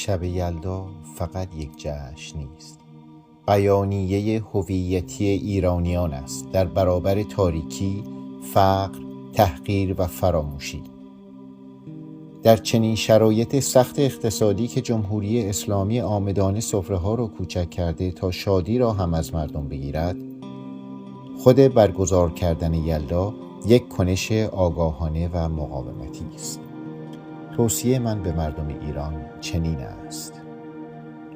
شب یلدا فقط یک جشن نیست، بیانیه هویتی ایرانیان است در برابر تاریکی، فقر، تحقیر و فراموشی. در چنین شرایط سخت اقتصادی که جمهوری اسلامی عامدانه سفره‌ها را کوچک کرده تا شادی را هم از مردم بگیرد، خود برگزار کردن یلدا یک کنش آگاهانه و مقاومتی است. توصیه من به مردم ایران چنین است: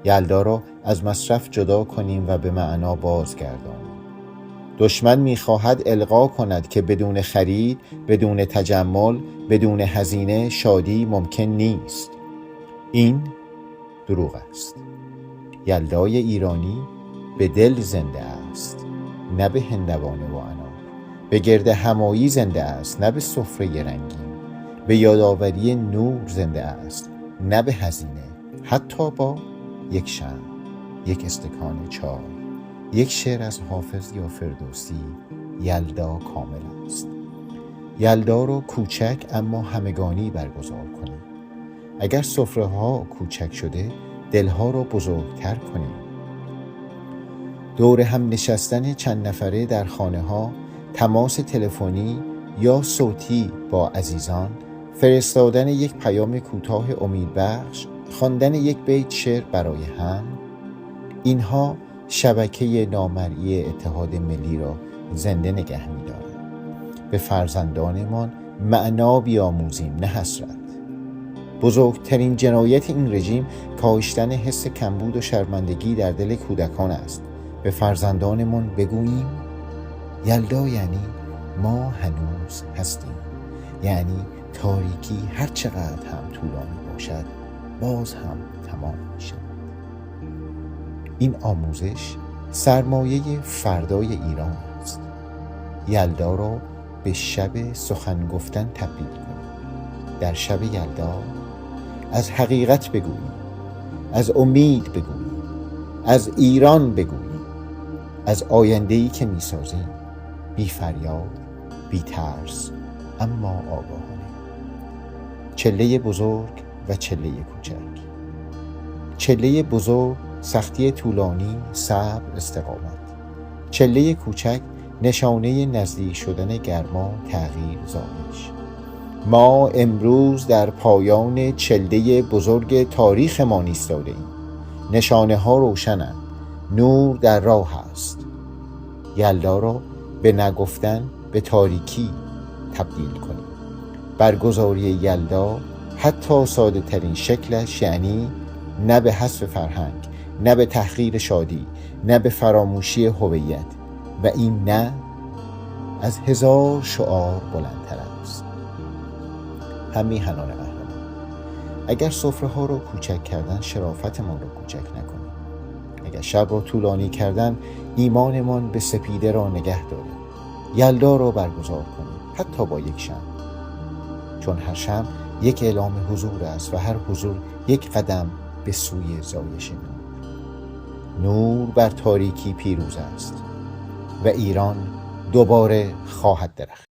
یلدا را از مصرف جدا کنیم و به معنا بازگردانیم. دشمن می‌خواهد القا کند که بدون خرید، بدون تجمل، بدون هزینه شادی ممکن نیست. این دروغ است. یلدای ایرانی به دل زنده است، نه به هندوانه و انار. به گرد همایی زنده است، نه به سفره رنگین. به یادآوری نور زنده است، نه به هزینه. حتی با یک شمع، یک استکان چای، یک شعر از حافظ یا فردوسی، یلدا کامل است. یلدا رو کوچک اما همگانی برگزار کنیم. اگر سفره ها کوچک شده، دلها رو بزرگتر کنیم. دور هم نشستن چند نفره در خانه ها، تماس تلفنی یا صوتی با عزیزان، فرستادن یک پیام کوتاه امیدبخش، خواندن یک بیت شعر برای هم، اینها شبکه نامرئی اتحاد ملی را زنده نگه می‌دارد. به فرزندانمان معنا بیاموزیم، نه حسرت. بزرگترین جنایت این رژیم کاهشتن حس کمبود و شرمندگی در دل کودکان است. به فرزندانمان بگوییم یلدا یعنی ما هنوز هستیم، یعنی تاریکی هر چقدر هم طولانی باشد باز هم تمام می شود. این آموزش سرمایه فردای ایران است. یلدا را به شب سخن گفتن تبدیل کنیم. در شب یلدا از حقیقت بگوییم، از امید بگوییم، از ایران بگوییم، از آینده‌ای که می سازیم، بی فریاد، بی ترس، اما آگاهانه. چله بزرگ و چله کوچک. چله بزرگ سختی طولانی، صبر، استقامت. چله کوچک نشانه نزدیک شدن گرما، تغییر، زایش. ما امروز در پایان چله بزرگ تاریخ ما ایستاده ایم. نشانه ها روشنند، نور در راه است. یلدا را به نگفتن به تاریکی تبدیل کنیم. برگزاری یلدا حتی ساده ترین شکلش یعنی نه به حذف فرهنگ، نه به تحقیر شادی، نه به فراموشی هویت، و این نه از 1000 شعار بلندتر است. هم میهنان قهرمان، اگر سفره ها رو کوچک کردن شرافتمان رو کوچک نکنیم. اگر شب رو طولانی کردن ایمانمان به سپیده را نگه داریم. یلدا رو برگزار کنیم، حتی با یک شمع، چون هر شمع یک اعلام حضور است و هر حضور یک قدم به سوی زایش نور. نور بر تاریکی پیروز است و ایران دوباره خواهد درخشید.